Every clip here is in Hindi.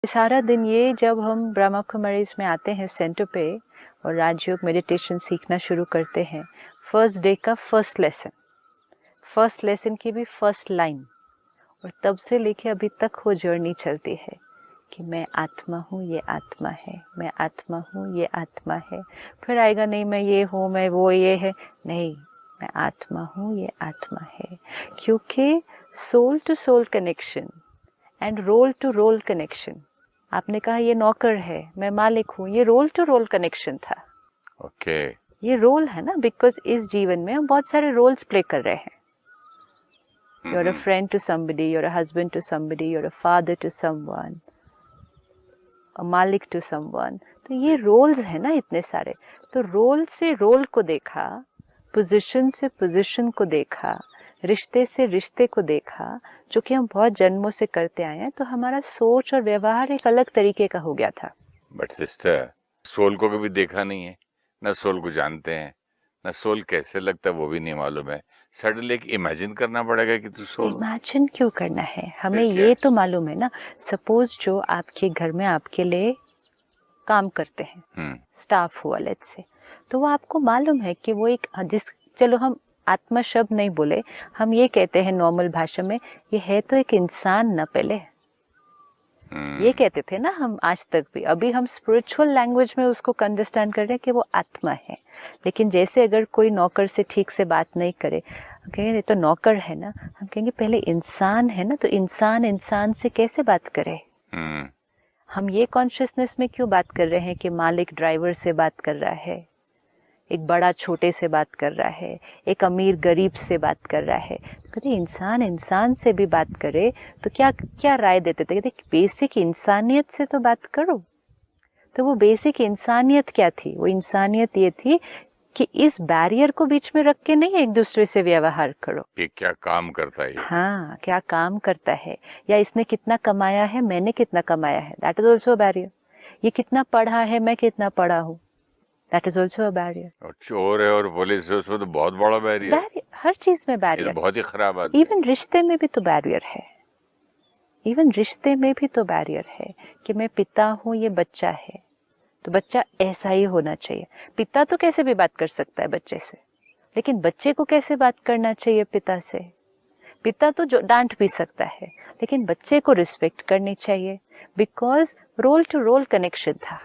सारा दिन ये जब हम ब्रह्मा कुमारीज में आते हैं सेंटर पे और राजयोग मेडिटेशन सीखना शुरू करते हैं, फर्स्ट डे का फर्स्ट लेसन की भी फर्स्ट लाइन, और तब से लेके अभी तक वो जर्नी चलती है कि मैं आत्मा हूँ, ये आत्मा है, मैं आत्मा हूँ, ये आत्मा है। फिर आएगा नहीं मैं ये हूँ, मैं वो ये है, नहीं, मैं आत्मा हूँ, ये आत्मा है। क्योंकि soul to soul connection and role to role connection, आपने कहा ये नौकर है, मैं मालिक हूँ, ये रोल टू रोल कनेक्शन था। ओके ये रोल है ना, बिकॉज इस जीवन में हम बहुत सारे रोल्स प्ले कर रहे हैं। You're a friend to somebody, you're a husband to somebody, you're a father to someone, a मालिक to someone। तो ये रोल्स है ना इतने सारे। तो रोल से रोल को देखा, पोजीशन से पोजीशन को देखा, रिश्ते से रिश्ते को देखा, जो कि हम बहुत जन्मों से करते आए हैं। तो हमारा सोच और व्यवहार एक अलग तरीके का हो गया था। बट सिस्टर, सोल को कभी देखा नहीं है, ना सोल को जानते हैं, ना सोल कैसे लगता है वो भी नहीं मालूम है। सडनली एक इमेजिन करना पड़ेगा कि तू सोल। इमेजिन क्यों करना है, हमें क्या? ये तो मालूम है ना। सपोज जो आपके घर में आपके लिए काम करते हैं, स्टाफ हुआ लेट्स से, तो वो आपको मालूम है कि वो एक चलो हम आत्मा शब्द नहीं बोले, हम ये कहते हैं नॉर्मल भाषा में, ये है तो एक इंसान ना पहले। ये कहते थे ना हम आज तक भी, अभी हम स्पिरिचुअल लैंग्वेज में उसको अंडरस्टैंड कर रहे हैं कि वो आत्मा है। लेकिन जैसे अगर कोई नौकर से ठीक से बात नहीं करे, कहेंगे ये तो नौकर है ना, हम कहेंगे पहले इंसान है ना, तो इंसान इंसान से कैसे बात करे। हम ये कॉन्शियसनेस में क्यों बात कर रहे हैं कि मालिक ड्राइवर से बात कर रहा है, एक बड़ा छोटे से बात कर रहा है, एक अमीर गरीब से बात कर रहा है। कहते इंसान इंसान से भी बात करे तो क्या क्या राय देते थे, कहते बेसिक इंसानियत से तो बात करो। तो वो बेसिक इंसानियत क्या थी, वो इंसानियत ये थी कि इस बैरियर को बीच में रख के नहीं एक दूसरे से व्यवहार करो कि क्या काम करता है। हाँ, क्या काम करता है, या इसने कितना कमाया है, मैंने कितना कमाया है, that is also a barrier. ये कितना पढ़ा है, मैं कितना पढ़ा हूँ, that is also a barrier. और चोर है और पुलिस है, उसमें तो बहुत बड़ा बैरियर। हर चीज में बैरियर, तो बहुत ही खराब आदमी। इवन रिश्ते में भी तो बैरियर है, इवन रिश्ते में भी तो बैरियर है कि मैं पिता हूँ, ये बच्चा है, तो बच्चा ऐसा ही होना चाहिए। पिता तो कैसे भी बात कर सकता है बच्चे से, लेकिन बच्चे को कैसे बात करना चाहिए पिता से। पिता तो जो डांट भी सकता है, लेकिन बच्चे को रिस्पेक्ट करनी चाहिए, because role to role connection था।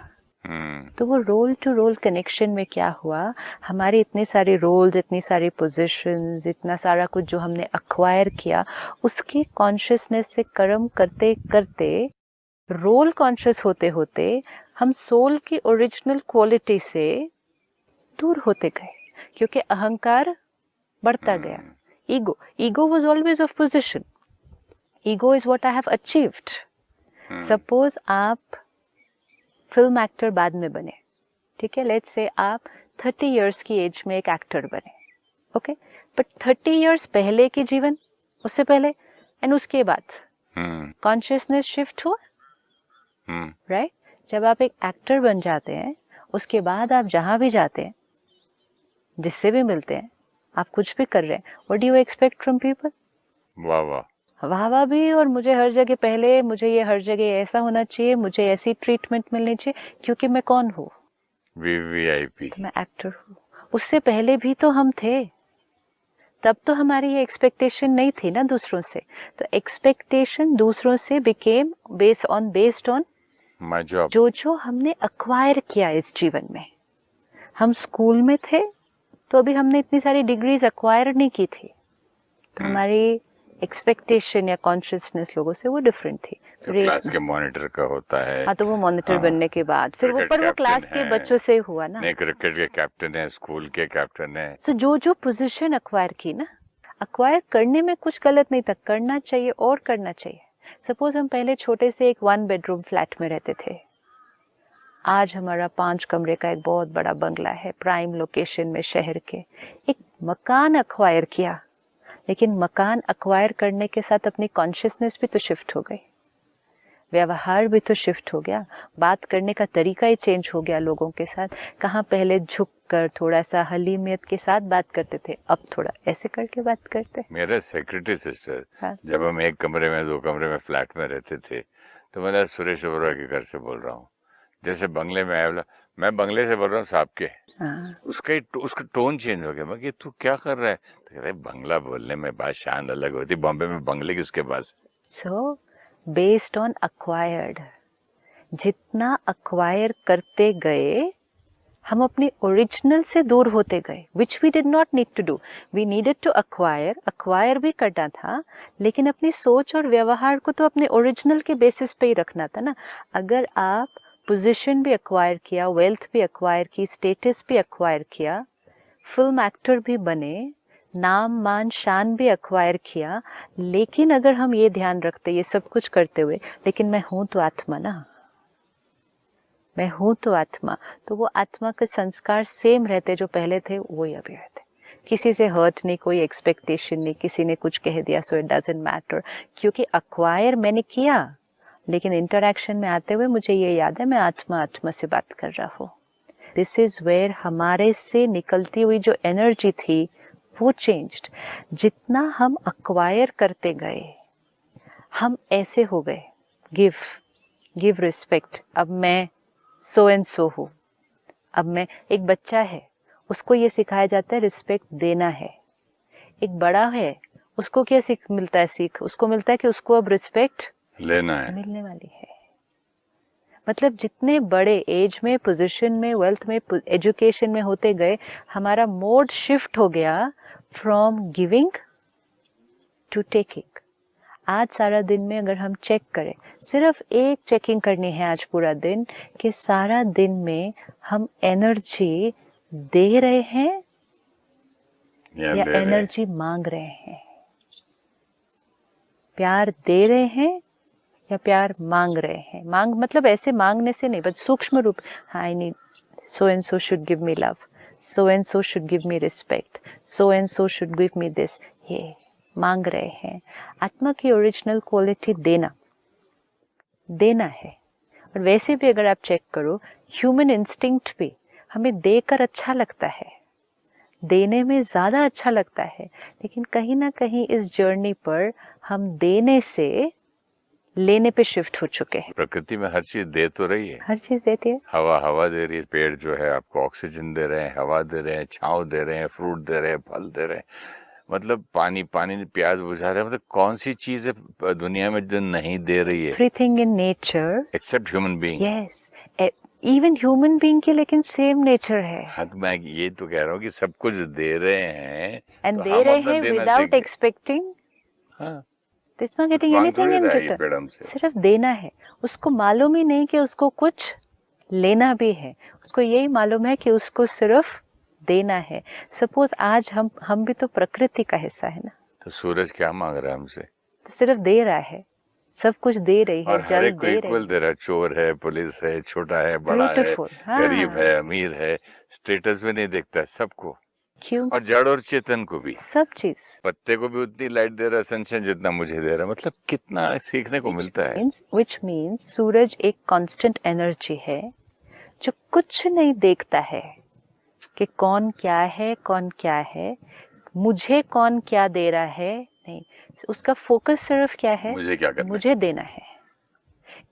तो वो रोल टू रोल कनेक्शन में क्या हुआ, हमारे इतने सारे रोल्स, इतनी सारी पोजीशंस, इतना सारा कुछ जो हमने अक्वायर किया, उसके कॉन्शियसनेस से कर्म करते करते, रोल कॉन्शियस होते होते हम सोल की ओरिजिनल क्वालिटी से दूर होते गए, क्योंकि अहंकार बढ़ता गया। Ego was always of position, ego is what I have achieved. Suppose आप फिल्म एक्टर बाद में बने, ठीक है, लेट्स से आप 30 इयर्स की एज में एक एक्टर बने, ओके, बट 30 इयर्स पहले के जीवन, उससे पहले एंड उसके बाद कॉन्शियसनेस शिफ्ट हुआ, राइट? जब आप एक एक्टर बन जाते हैं, उसके बाद आप जहां भी जाते हैं, जिससे भी मिलते हैं, आप कुछ भी कर रहे हैं, what do you expect from people? वाह वाह, वाह वाह भी, और मुझे हर जगह पहले, मुझे ये हर जगह ऐसा होना चाहिए, मुझे ऐसी ट्रीटमेंट मिलनी चाहिए, क्योंकि मैं कौन हूँ? वीवीआईपी, तो मैं एक्टर हूँ। उससे पहले भी तो हम थे, तब तो हमारी ये एक्सपेक्टेशन नहीं थी ना दूसरों से। तो एक्सपेक्टेशन दूसरों से became based on my job, जो हमने अक्वायर किया इस जीवन में। हम स्कूल में थे तो अभी हमने इतनी सारी डिग्रीज अक्वायर नहीं की थी, तो हमारी एक्सपेक्टेशन या कॉन्शियसनेस लोगों से वो डिफरेंट थी। तो क्लास के मॉनिटर का होता है। हाँ, तो वो मॉनिटर बनने के बाद फिर वो, पर वो क्लास के बच्चों से हुआ ना। नहीं, क्रिकेट के कैप्टन है, स्कूल के कैप्टन है। सो जो पोजीशन अक्वायर की ना, अक्वायर करने में कुछ गलत नहीं था, करना चाहिए और करना चाहिए। सपोज हम पहले छोटे से एक 1 बेडरूम फ्लैट में रहते थे, आज हमारा 5 कमरे का एक बहुत बड़ा बंगला है, प्राइम लोकेशन में शहर के। एक मकान अक्वायर किया, लेकिन मकान अक्वायर करने के साथ अपनी कॉन्शियसनेस भी तो शिफ्ट हो गई, व्यवहार भी तो शिफ्ट हो गया, बात करने का तरीका ही चेंज हो गया लोगों के साथ। कहाँ पहले झुक कर थोड़ा सा हलीमियत के साथ बात करते थे, अब थोड़ा ऐसे करके बात करते। मेरा सेक्रेटरी सिस्टर, जब हम एक कमरे में 2 कमरे में फ्लैट में रहते थे, तो सुरेश ओबरॉय के घर से बोल रहा हूँ, जैसे बंगले में आया बोला मैं बंगले से बोल रहा हूँ साहब के, हाँ, उसका टोन चेंज हो गया। मैं कि तू क्या कर रहा है, तो कह रहा है बंगला बोलने में बात शान अलग होती, बॉम्बे में बंगले किसके पास। सो बेस्ड ऑन अक्वायर्ड, जितना अक्वायर करते गए हम अपने ओरिजिनल से दूर होते गए, which we did not need to do. We needed to acquire भी करना था, लेकिन अपनी सोच और व्यवहार को तो अपने ओरिजिनल के बेसिस पे ही रखना था ना। अगर आप पोजीशन भी अक्वायर किया, वेल्थ भी अक्वायर की, स्टेटस भी अक्वायर किया, फिल्म एक्टर भी बने, नाम मान शान भी अक्वायर किया, लेकिन अगर हम ये ध्यान रखते ये सब कुछ करते हुए, लेकिन मैं हूं तो आत्मा ना, मैं हूं तो आत्मा, तो वो आत्मा के संस्कार सेम रहते जो पहले थे वही अभी रहते। किसी से हर्ट नहीं, कोई एक्सपेक्टेशन नहीं, किसी ने कुछ कह दिया सो इट डजंट मैटर, क्योंकि अक्वायर मैंने किया, लेकिन इंटरेक्शन में आते हुए मुझे ये याद है मैं आत्मा आत्मा से बात कर रहा हूँ। दिस इज वेयर हमारे से निकलती हुई जो एनर्जी थी वो चेंज्ड। जितना हम अक्वायर करते गए हम ऐसे हो गए, गिव रिस्पेक्ट। अब मैं सो एंड सो हूँ, अब मैं, एक बच्चा है उसको ये सिखाया जाता है रिस्पेक्ट देना है। एक बड़ा है उसको क्या सीख मिलता है, उसको मिलता है कि उसको अब रिस्पेक्ट लेना है, मिलने वाली है। मतलब जितने बड़े एज में, पोजीशन में, वेल्थ में, एजुकेशन में होते गए, हमारा मोड शिफ्ट हो गया फ्रॉम गिविंग टू टेकिंग। आज सारा दिन में अगर हम चेक करें, सिर्फ एक चेकिंग करनी है आज पूरा दिन, कि सारा दिन में हम एनर्जी दे रहे हैं या एनर्जी मांग रहे हैं, प्यार दे रहे हैं या प्यार मांग रहे हैं। मांग मतलब ऐसे मांगने से नहीं, बट सूक्ष्म रूप, हाँ I need so and so should give me love, so and so should give me respect, so and so should give me this, ये मांग रहे हैं। आत्मा की ओरिजिनल क्वालिटी देना है। और वैसे भी अगर आप चेक करो, ह्यूमन इंस्टिंक्ट भी हमें देकर अच्छा लगता है, देने में ज़्यादा अच्छा लगता है, लेकिन कहीं ना कहीं इस जर्नी पर हम देने से लेने पे शिफ्ट हो चुके हैं। प्रकृति में हर चीज दे तो रही है, हर चीज देती है। हवा दे रही है, पेड़ जो है आपको ऑक्सीजन दे रहे हैं, हवा दे रहे हैं, छांव दे रहे हैं, फ्रूट दे रहे हैं, फल दे रहे हैं, मतलब पानी प्यास बुझा रहे हैं। मतलब कौन सी चीज है दुनिया में जो नहीं दे रही है? Everything in nature except human being. Yes, even human being की लेकिन सेम नेचर है। हाँ, तो मैं ये तो कह रहा हूँ कि सब कुछ दे रहे हैं, एंड तो दे रहे अपना हैं देना विदाउट सीख गए। एक्सपेक्टिंग, हाँ, इट्स नॉट गेटिंग मांग एनीथिंग थोड़ी इन रहा है ये रिटर्न। पेड़ हमसे। सिर्फ देना है, उसको मालूम ही नहीं कि उसको कुछ लेना भी है, उसको यही मालूम है कि उसको सिर्फ देना है। सपोज आज हम भी तो प्रकृति का हिस्सा है ना, तो सूरज क्या मांग रहा है हमसे? तो सिर्फ दे रहा है, सब कुछ दे रही है, और हर जल एक को दे इक्वल रही दे रहा है, चोर है, पुलिस है, छोटा है, बड़ा है, ब्यूटीफुल। गरीब हाँ, है, अमीर है, स्टेटस भी नहीं देखता है, सबको, क्यों, और जड़ और चेतन को भी। सब चीज। पत्ते को भी उतनी लाइट दे रहा है सनशाइन जितना मुझे दे रहा है। मतलब कितना सीखने को मिलता है। which means सूरज एक कांस्टेंट एनर्जी है जो कुछ नहीं देखता है कि कौन क्या है, मुझे कौन क्या दे रहा है, नहीं, उसका फोकस सिर्फ क्या है, मुझे क्या करना है, मुझे देना है,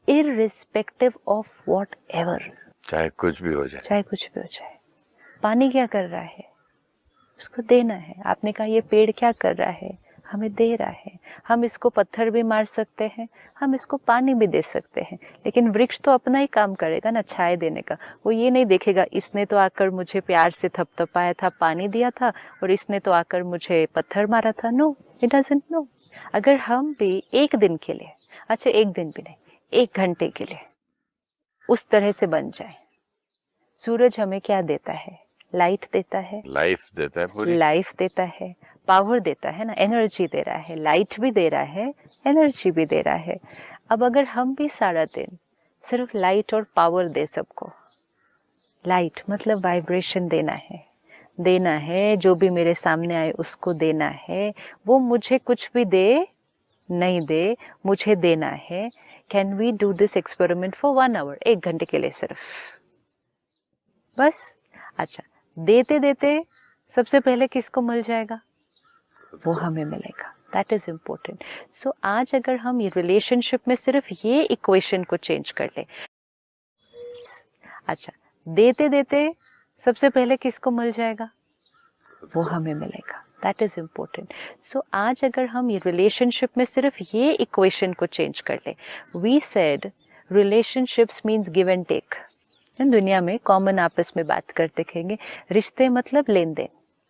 इररिस्पेक्टिव ऑफ वॉट एवर, चाहे कुछ भी हो जाए। चाहे कुछ भी हो जाए। पानी क्या कर रहा है, उसको देना है। आपने कहा ये पेड़ क्या कर रहा है, हमें दे रहा है। हम इसको पत्थर भी मार सकते हैं, हम इसको पानी भी दे सकते हैं, लेकिन वृक्ष तो अपना ही काम करेगा ना, छाए देने का। वो ये नहीं देखेगा इसने तो आकर मुझे प्यार से थपथपाया था, पानी दिया था, और इसने तो आकर मुझे पत्थर मारा था। No, it doesn't know. अगर हम भी एक दिन के लिए, अच्छा एक दिन भी नहीं, 1 घंटे के लिए उस तरह से बन जाए। सूरज हमें क्या देता है, लाइट देता है, लाइफ देता है, पूरी लाइफ देता है, पावर देता है ना, एनर्जी दे रहा है, लाइट भी दे रहा है, एनर्जी भी दे रहा है। अब अगर हम भी सारा दिन सिर्फ लाइट और पावर दे सबको, लाइट मतलब वाइब्रेशन देना है, जो भी मेरे सामने आए उसको देना है, वो मुझे कुछ भी दे नहीं दे, मुझे देना है। Can we do this experiment for 1 hour, 1 घंटे के लिए सिर्फ, बस। अच्छा, देते देते सबसे पहले किसको मिल जाएगा, वो हमें मिलेगा। That is important. सो आज अगर हम ये रिलेशनशिप में सिर्फ ये इक्वेशन को चेंज कर ले, अच्छा देते देते सबसे पहले किसको मिल जाएगा? वो हमें मिलेगा. That is important. सो आज अगर हम ये रिलेशनशिप में सिर्फ ये इक्वेशन को चेंज कर ले, we said relationships means give and take. दुनिया में कॉमन आपस में बात करते कहेंगे रिश्ते मतलब लेन देन,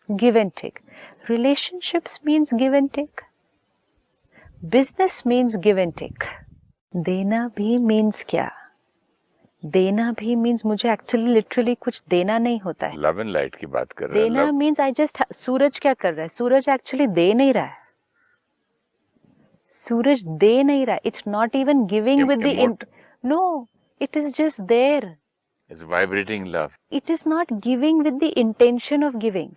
give and take. Relationships means give and take. Business means give and take. देना भी मीन्स क्या? देना भी मीन्स मुझे एक्चुअली लिटरली कुछ देना नहीं होता है. लव एंड लाइट की बात कर रहे हैं. देना मीन्स आई जस्ट, सूरज क्या कर रहा है? सूरज एक्चुअली दे नहीं रहा है. सूरज दे नहीं रहा. It's not even giving with the, no, it is just there. It's vibrating love. It is not giving with the intention of giving.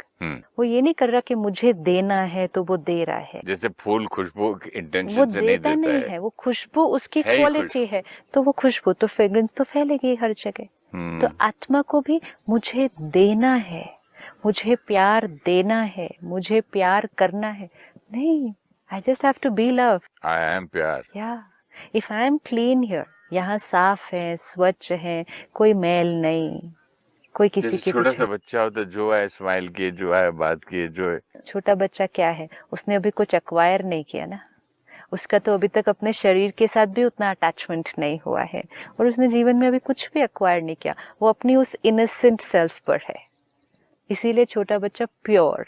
वो ये नहीं कर रहा कि मुझे देना है तो वो दे रहा है. जैसे फूल खुशबू इंटेंशन वो से नहीं देता नहीं है. वो खुशबू उसकी क्वालिटी है, तो वो खुशबू तो फ्रेग्रेंस तो फैलेगी हर जगह. तो आत्मा को भी मुझे देना है, मुझे प्यार देना है, मुझे प्यार करना है. नहीं, I just have to be love. I am प्यार. Yeah. If I am clean here, यहाँ साफ है, स्वच्छ है, कोई मैल नहीं, कोई किसी के छोटा सा बच्चा होता जो है स्माइल किए, जो है बात किए, जो है. छोटा बच्चा क्या है? उसने अभी कुछ एक्वायर नहीं किया ना. उसका तो अभी तक अपने शरीर के साथ भी उतना अटैचमेंट नहीं हुआ है, और उसने जीवन में अभी कुछ भी एक्वायर नहीं किया. वो अपनी उस इनोसेंट सेल्फ पर है, इसीलिए छोटा बच्चा प्योर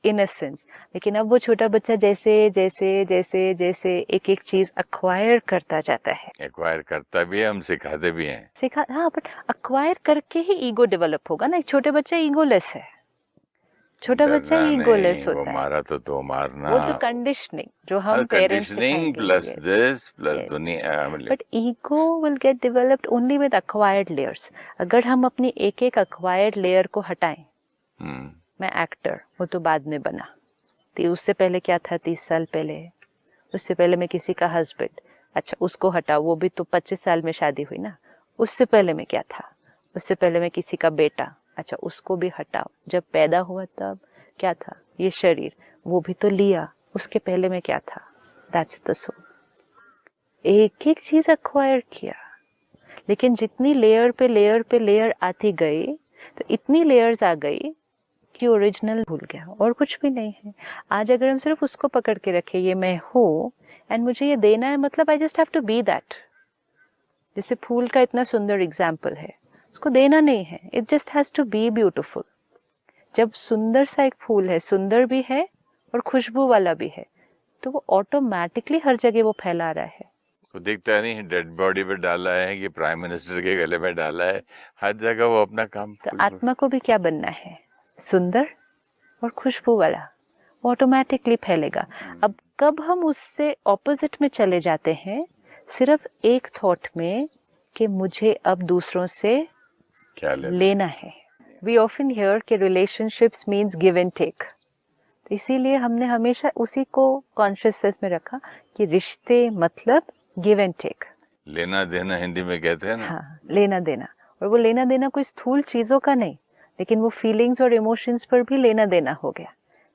इनोसेंस. लेकिन अब वो छोटा बच्चा जैसे जैसे जैसे जैसे एक एक चीज अक्वायर करता जाता है, एक्वायर करता भी है, हम सिखाते भी हैं. हाँ, बट अक्वायर करके ही ईगो डेवलप होगा ना. एक छोटे बच्चा ईगोलेस है, छोटा बच्चा ईगोलेस होता है. मारा तो मारना, वो तो कंडीशनिंग जो हम parents conditioning plus this plus दुनिया. But ego will get developed only with acquired layers. अगर हम अपनी एक एक अक्वायर्ड लेयर को हटाएं. मैं एक्टर, वो तो बाद में बना. तो उससे पहले क्या था? 30 साल पहले. उससे पहले मैं किसी का हस्बैंड. अच्छा, उसको हटाओ, वो भी तो 25 साल में शादी हुई ना. उससे पहले मैं क्या था? उससे पहले मैं किसी का बेटा. अच्छा, उसको भी हटाओ. जब पैदा हुआ तब क्या था? ये शरीर, वो भी तो लिया. उसके पहले मैं क्या था? That's the soul. एक एक चीज अक्वायर किया. लेकिन जितनी लेयर पे लेयर पे लेयर आती गई, तो इतनी लेयर्स आ गई कि ओरिजिनल भूल गया, और कुछ भी नहीं है. आज अगर हम सिर्फ उसको पकड़ के रखें, ये मैं हूँ एंड मुझे ये देना है, मतलब I just have to be that. जैसे फूल का इतना सुंदर एग्जाम्पल है, उसको देना नहीं है, it just has to be beautiful. जब सुंदर सा एक फूल है, सुंदर भी है और खुशबू वाला भी है, तो वो ऑटोमेटिकली हर जगह वो फैला रहा है. तो दिखता नहीं, डेड बॉडी पे डाला है कि प्राइम मिनिस्टर के गले में डाला है, हर जगह वो अपना काम. तो आत्मा को भी क्या बनना है? सुंदर और खुशबू वाला. ऑटोमेटिकली फैलेगा. अब कब हम उससे ऑपोजिट में चले जाते हैं, सिर्फ एक थॉट में कि मुझे अब दूसरों से क्या लेना है. वी ऑफन हियर कि relationships means give and take. इसीलिए हमने हमेशा उसी को कॉन्शियसनेस में रखा कि रिश्ते मतलब गिव एंड टेक. लेना देना हिंदी में कहते हैं ना. हाँ, लेना देना. और वो लेना देना कोई स्थूल चीजों का नहीं, लेकिन वो फीलिंग्स और इमोशंस पर भी लेना देना हो गया.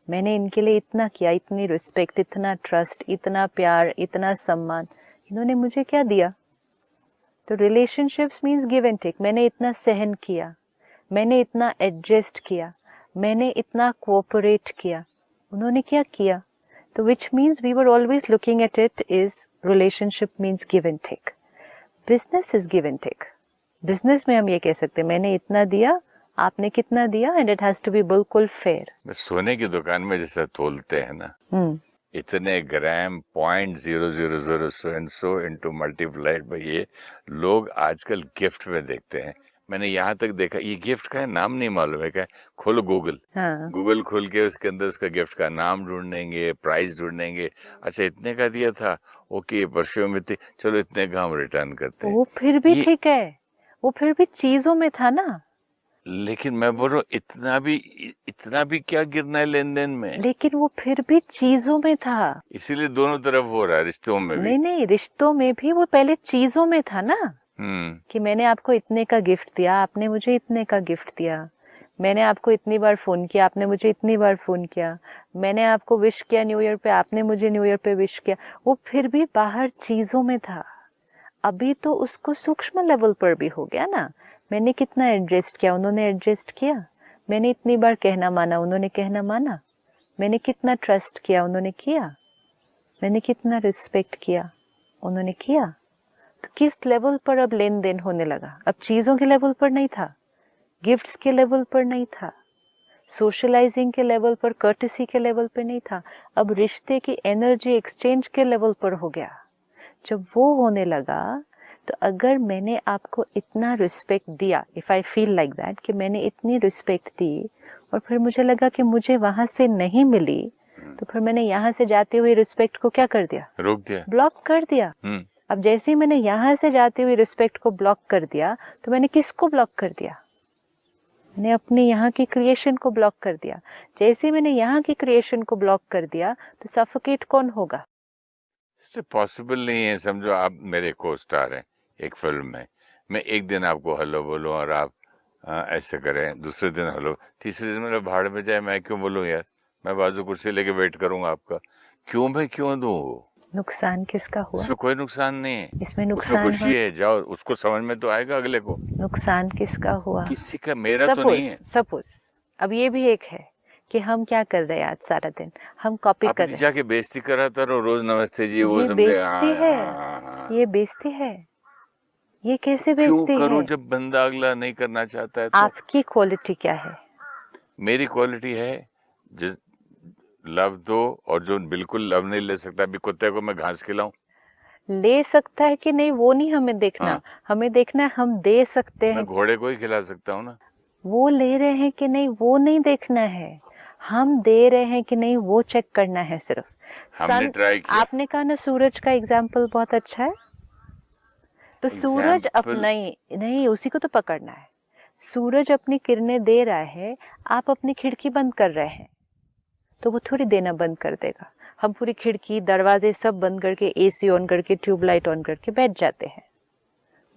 मैंने इनके लिए इतना किया, इतनी रिस्पेक्ट, इतना ट्रस्ट, इतना प्यार, इतना सम्मान, इन्होंने मुझे क्या दिया? तो relationships means give and take. मैंने इतना सहन किया, मैंने इतना एडजस्ट किया, मैंने इतना कोऑपरेट किया, उन्होंने क्या किया? तो which means we were always looking at it is relationship means give and take. Business is give and take. Business में हम ये कह सकते हैं मैंने इतना दिया, आपने कितना दिया, and it has to be बिल्कुल फेयर. सोने की दुकान में जैसे तोलते हैं ना, इतने gram 0.000 so and so into multiplied by, ये लोग आजकल गिफ्ट में देखते हैं. मैंने यहाँ तक देखा, ये गिफ्ट का है, नाम नहीं मालूम है क्या. खोलो गूगल. हाँ. गूगल खोल के उसके अंदर उसका गिफ्ट का नाम ढूंढेंगे, प्राइस ढूंढेंगे. अच्छा, इतने का दिया था, ओके, परफ्यूम इतनी, चलो इतने का हम रिटर्न करते हैं. वो फिर भी ठीक है, वो फिर भी चीजों में था ना. लेकिन मैं बोल रहा हूँ, इतना भी क्या गिरना है लेन देन में. लेकिन वो फिर भी चीजों में था. इसीलिए दोनों तरफ हो रहा है, रिश्तों में भी. नहीं, रिश्तों में भी वो पहले चीजों में था ना. कि मैंने आपको इतने का गिफ्ट दिया, आपने मुझे इतने का गिफ्ट दिया, मैंने आपको इतनी बार फ़ोन किया, आपने मुझे इतनी बार फ़ोन किया, मैंने आपको विश किया न्यू ईयर पे, आपने मुझे न्यू ईयर पे विश किया, वो फिर भी बाहर चीज़ों में था। अभी तो उसको सूक्ष्म लेवल पर भी हो गया ना। मैंने कितना एडजस्ट किया, उन्होंने एडजस्ट किया। मैंने इतनी बार कहना माना, उन्होंने कहना माना। मैंने कितना ट्रस्ट किया, उन्होंने किया। मैंने कितना रिस्पेक्ट किया, उन्होंने किया। तो किस लेवल पर अब लेन देन होने लगा? अब चीज़ों के लेवल पर नहीं था, गिफ्ट्स के लेवल पर नहीं था, सोशलाइजिंग के लेवल पर, कर्टेसी के लेवल पर नहीं था। अब रिश्ते की एनर्जी एक्सचेंज के लेवल पर हो गया। जब वो होने लगा तो अगर मैंने आपको इतना रिस्पेक्ट दिया, if I feel like that कि मैंने इतनी रिस्पेक्ट दी और फिर मुझे लगा कि मुझे वहाँ से नहीं मिली, तो फिर मैंने यहाँ से जाते हुए रिस्पेक्ट को क्या कर दिया? रोक दिया, ब्लॉक कर दिया। अब जैसे ही मैंने यहाँ से जाते हुए रिस्पेक्ट को ब्लॉक कर दिया, तो मैंने किसको ब्लॉक कर दिया? मैंने अपने यहाँ की क्रिएशन को ब्लॉक कर दिया। जैसे ही मैंने यहाँ की क्रिएशन को ब्लॉक कर दिया, तो सफोकेट कौन होगा? इससे पॉसिबल नहीं है। समझो आप मेरे को स्टार हैं एक फिल्म में, मैं एक दिन आपको हेलो बोलूं और आप ऐसे करें, दूसरे दिन हेलो, तीसरे दिन मेरे भाड़ में जाए, मैं क्यों बोलूं यार? मैं बाजू कुर्सी लेके वेट करूंगा आपका, क्यों? मैं क्यों दूं? नुकसान किसका हुआ? इसमें कोई नुकसान नहीं है, इसमें उसमें नुकसान खुशी है। जाओ, उसको समझ में तो आएगा अगले को। नुकसान किसका हुआ? किसी का, मेरा तो नहीं है। सपोज अब ये भी एक है कि हम क्या कर रहे हैं आज सारा दिन? हम कॉपी कर अपनी रहे जाके बेइज्जती कराता रहो रोज, नमस्ते जी, हैं। वो ये समझे। बेइज्जती है, ये बेइज्जती है। ये कैसे क्यों बेइज्जती करूं है? जब बंदा अगला नहीं करना चाहता है? तो आपकी क्वालिटी क्या है? मेरी क्वालिटी है जिस लव दो, और जो बिल्कुल लव नहीं ले सकता, अभी कुत्ते को मैं घास खिलाऊं? ले सकता है कि नहीं वो नहीं हमें देखना। हाँ, हमें देखना है हम दे सकते मैं हैं। घोड़े को ही खिला सकता हूँ ना। वो ले रहे हैं कि नहीं वो नहीं देखना है, हम दे रहे हैं कि नहीं वो चेक करना है सिर्फ। हमने ट्राई किया। आपने कहा ना सूरज का एग्जाम्पल बहुत अच्छा है, तो सूरज नहीं नहीं उसी को तो पकड़ना है। सूरज अपनी किरणें दे रहा है, आप अपनी खिड़की बंद कर रहे हैं, तो वो थोड़ी देना बंद कर देगा। हम पूरी खिड़की दरवाजे सब बंद करके, एसी ऑन करके, ट्यूबलाइट ऑन करके बैठ जाते हैं,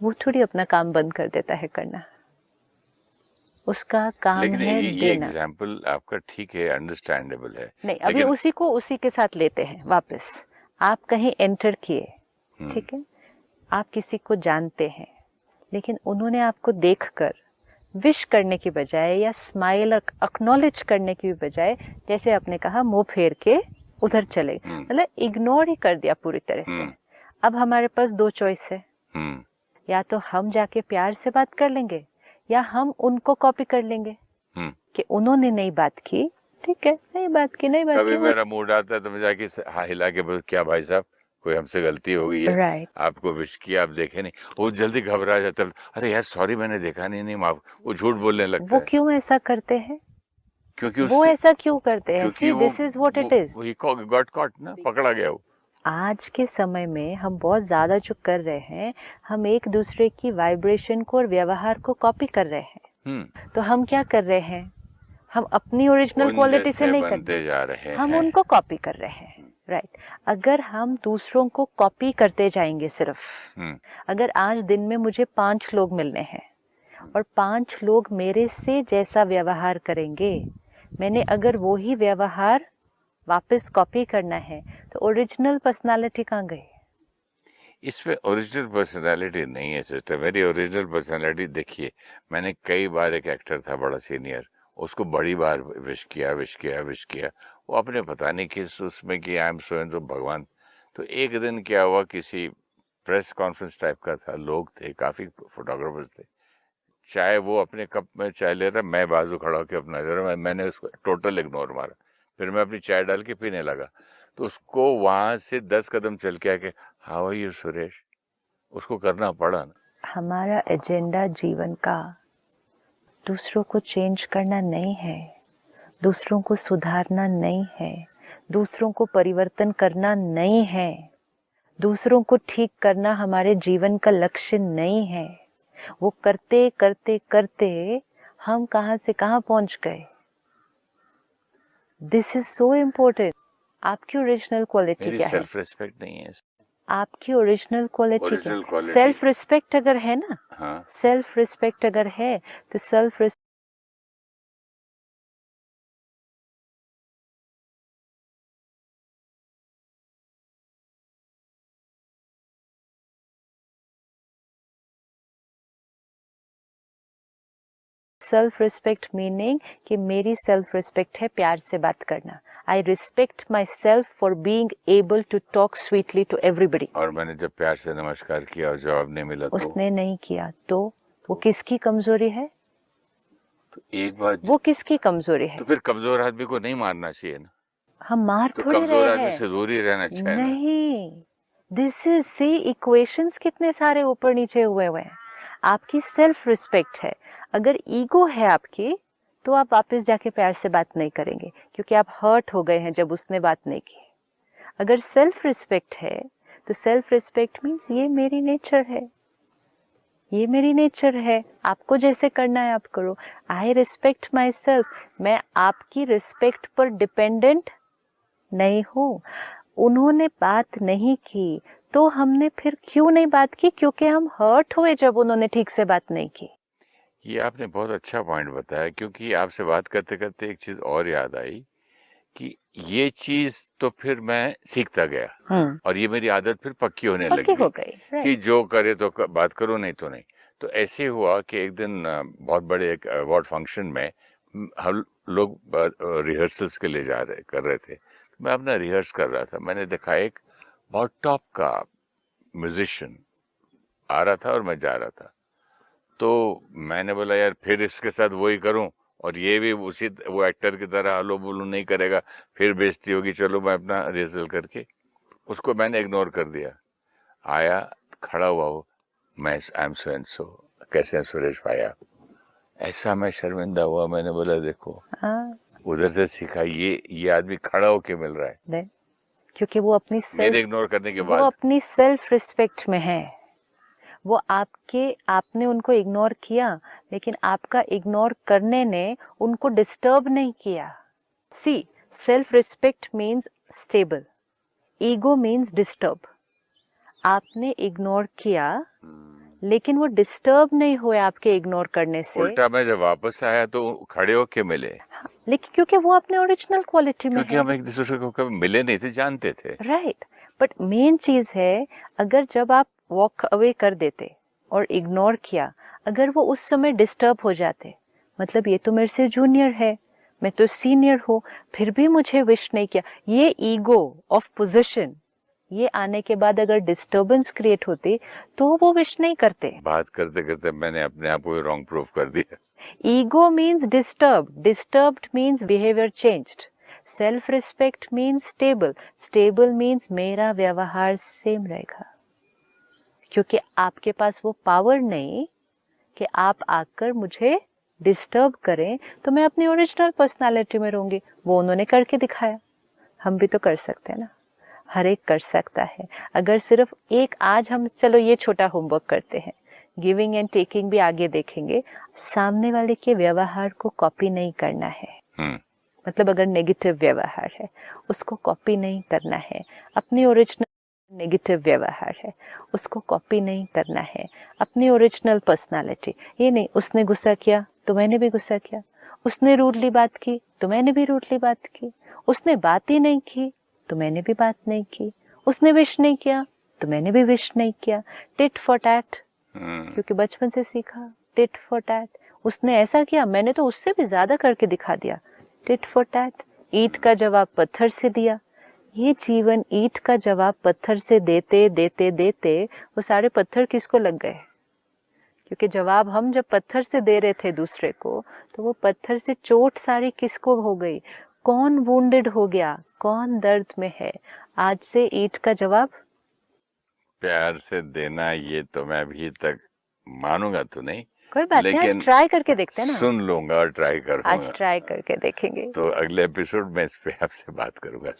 वो थोड़ी अपना काम बंद कर देता है करना। उसका काम लेकिन है ये देना। एग्जाम्पल आपका ठीक है, अंडरस्टैंडेबल है। नहीं, अभी लेकिन उसी को उसी के साथ लेते हैं वापस। आप कहीं एंटर किए, ठीक है, आप किसी को जानते हैं, लेकिन उन्होंने आपको देखकर विश करने की बजाय या स्माइल एक्नॉलेज करने की बजाय, जैसे आपने कहा, मुंह फेर के उधर चले, मतलब इग्नोर ही कर दिया पूरी तरह से। अब हमारे पास दो चॉइस है, या तो हम जाके प्यार से बात कर लेंगे, या हम उनको कॉपी कर लेंगे कि उन्होंने नहीं बात की, ठीक है, नहीं बात की, नहीं बात कभी की। मेरा मूड आता है तो मैं जाके हिला के बोल, क्या भाई साहब कोई हमसे गलती हो गई है? राइट। आपको विश किया, आप देखे नहीं? वो जल्दी घबरा जाता है, अरे यार सॉरी मैंने देखा नहीं, माफ। वो झूठ बोलने लगता वो है। क्यों ऐसा करते हैं? क्योंकि वो ऐसा क्यों करते हैं? क्योंकि see this is what it is. वो गॉट कॉट ना, पकड़ा गया वो। आज के समय में हम बहुत ज़्यादा जो कर रहे हैं, हम एक दूसरे की वाइब्रेशन को और व्यवहार को कॉपी कर रहे हैं। तो हम क्या कर रहे हैं? हम अपनी ओरिजिनल क्वालिटी से नहीं करते जा रहे हैं, हम उनको कॉपी कर रहे हैं। राइट। अगर हम दूसरों को कॉपी करते जाएंगे सिर्फ, अगर आज दिन में मुझे 5 लोग मिलने हैं और 5 लोग मेरे से जैसा व्यवहार करेंगे, मैंने अगर वो ही व्यवहार वापस कॉपी करना है, तो ओरिजिनल पर्सनालिटी कहाँ गई? इसमें ओरिजिनल पर्सनालिटी नहीं है सिस्टर। मेरी ओरिजिनल पर्सनालिटी देखिए, मैंने कई बार, एक एक्टर था बड़ा सीनियर, उसको बड़ी बार विश किया, वो अपने पता नहीं किस उसमें कि आई एम सो एंड सो, भगवान। तो एक दिन क्या हुआ, किसी प्रेस कॉन्फ्रेंस टाइप का था, लोग थे काफ़ी, फोटोग्राफर्स थे, चाय वो अपने कप में चाय ले रहा, मैं बाजू खड़ा होकर अपना ले रहा, मैंने उसको टोटल इग्नोर मारा। फिर मैं अपनी चाय डाल के पीने लगा, तो उसको वहां से 10 कदम चल के आके, हाउ आर यू सुरेश, उसको करना पड़ा ना। हमारा एजेंडा जीवन का दूसरों को चेंज करना नहीं है, दूसरों को सुधारना नहीं है, दूसरों को परिवर्तन करना नहीं है, दूसरों को ठीक करना हमारे जीवन का लक्ष्य नहीं है। वो करते करते करते हम कहाँ से कहाँ पहुंच गए। This is so important. आपकी ओरिजिनल क्वालिटी क्या है? सेल्फ रिस्पेक्ट नहीं है। आपकी ओरिजिनल क्वालिटी क्या है? सेल्फ रिस्पेक्ट अगर है ना, हाँ, सेल्फ रिस्पेक्ट अगर है, तो सेल्फ सेल्फ रिस्पेक्ट मीनिंग कि मेरी सेल्फ रिस्पेक्ट है प्यार से बात करना. I respect myself for being able to talk sweetly to everybody. और मैंने जब प्यार से नमस्कार किया और जवाब नहीं मिला तो उसने नहीं किया तो वो किसकी कमजोरी है? तो एक बात, वो किसकी कमजोरी है? तो फिर कमजोर आदमी को नहीं मारना चाहिए ना. हम मार तो थोड़ी कमजोर रहे आदमी हैं. से दूर ही रहना चाहिए ना. नहीं, दिस इज सी इक्वेशंस कितने सारे ऊपर नीचे हुए हुए हैं. आपकी सेल्फ रिस्पेक्ट है. अगर ईगो है आपकी तो आप वापस जाके प्यार से बात नहीं करेंगे क्योंकि आप हर्ट हो गए हैं जब उसने बात नहीं की. अगर सेल्फ रिस्पेक्ट है तो सेल्फ रिस्पेक्ट मीन्स ये मेरी नेचर है, ये मेरी नेचर है, आपको जैसे करना है आप करो. I respect my self. मैं आपकी रिस्पेक्ट पर डिपेंडेंट नहीं हूँ. उन्होंने बात नहीं की तो हमने फिर क्यों नहीं बात की? क्योंकि हम हर्ट हुए जब उन्होंने ठीक से बात नहीं की. ये आपने बहुत अच्छा पॉइंट बताया, क्योंकि आपसे बात करते करते एक चीज और याद आई कि ये चीज तो फिर मैं सीखता गया और ये मेरी आदत फिर पक्की होने पक्की लगी हो गई कि जो करे तो बात करो, नहीं तो नहीं. तो ऐसे हुआ कि एक दिन बहुत बड़े एक अवार्ड फंक्शन में हम लोग रिहर्सल्स के लिए कर रहे थे. मैं अपना रिहर्स कर रहा था. मैंने देखा एक बहुत टॉप का म्यूजिशियन आ रहा था और मैं जा रहा था. तो मैंने बोला यार फिर इसके साथ वही करूं और ये भी उसी वो एक्टर की तरह हलो बोलू नहीं करेगा, फिर बेइज्जती होगी. चलो मैं अपना रिहर्सल करके उसको मैंने इग्नोर कर दिया. आया, खड़ा हुआ वो, मैं आई एम सो एंड सो, कैसे हैं सुरेश भाई आप? ऐसा मैं शर्मिंदा हुआ. मैंने बोला देखो उधर से सीखा, ये आदमी खड़ा होके मिल रहा है क्योंकि वो अपनी मेरे इग्नोर करने के बाद वो अपनी सेल्फ रिस्पेक्ट में है. वो आपने उनको इग्नोर किया लेकिन आपका इग्नोर करने ने उनको डिस्टर्ब नहीं किया. See, self respect means stable, ego means disturb. आपने इग्नोर किया लेकिन वो डिस्टर्ब नहीं हुए आपके इग्नोर करने से. उल्टा मैं जब वापस आया तो खड़े होके मिले. लेकिन क्योंकि वो अपने ओरिजिनल क्वालिटी में क्योंकि है. हम एक दूसरे को कभी मिले नहीं थे, जानते थे. राइट. बट मेन चीज है, अगर जब आप वॉक अवे कर देते और इग्नोर किया, अगर वो उस समय डिस्टर्ब हो जाते, मतलब ये तो मेरे से जूनियर है, मैं तो सीनियर हूँ, फिर भी मुझे विश नहीं किया. ये ईगो ऑफ पोजीशन, ये आने के बाद अगर डिस्टर्बेंस क्रिएट होती तो वो विश नहीं करते. बात करते करते मैंने अपने आप को रॉन्ग प्रूफ कर दिया. Ego means disturbed means behaviour changed. Self respect means stable means मेरा व्यवहार सेम रहेगा. क्योंकि आपके पास वो पावर नहीं कि आप आकर मुझे डिस्टर्ब करें, तो मैं अपनी ओरिजिनल पर्सनालिटी में रहूंगी. वो उन्होंने करके दिखाया, हम भी तो कर सकते हैं ना. हर एक कर सकता है. अगर सिर्फ एक आज हम, चलो ये छोटा होमवर्क करते हैं, गिविंग एंड टेकिंग भी आगे देखेंगे. सामने वाले के व्यवहार को कॉपी नहीं करना है. मतलब अगर नेगेटिव व्यवहार है उसको कॉपी नहीं करना है. अपनी ओरिजिनल नेगेटिव व्यवहार है उसको कॉपी नहीं करना है. अपनी ओरिजिनल पर्सनालिटी. ये नहीं उसने गुस्सा किया तो मैंने भी गुस्सा किया, उसने रूडली बात की तो मैंने भी रूडली बात की, उसने बात ही नहीं की तो मैंने भी बात नहीं की, उसने विश नहीं किया तो मैंने भी विश नहीं किया. टिट फॉर टैट, क्योंकि बचपन से सीखा टिट फॉर टैट. उसने ऐसा किया, मैंने तो उससे भी ज्यादा करके दिखा दिया. Tit for tat. ईंट का जवाब पत्थर से दिया. ये जीवन ईंट का जवाब पत्थर से देते देते देते वो सारे पत्थर किसको लग गए? क्योंकि जवाब हम जब पत्थर से दे रहे थे दूसरे को, तो वो पत्थर से चोट सारी किसको हो गई? कौन वुंडेड हो गया? कौन दर्द में है? आज से ईंट का जवाब प्यार से देना. ये तो मैं अभी तक मानूंगा तो नहीं, कोई बात नहीं, आज ट्राई करके देखते हैं ना. सुन लूंगा और ट्राई करूंगा. आज ट्राई करके देखेंगे. तो अगले एपिसोड में इस पे आपसे बात करूंगा.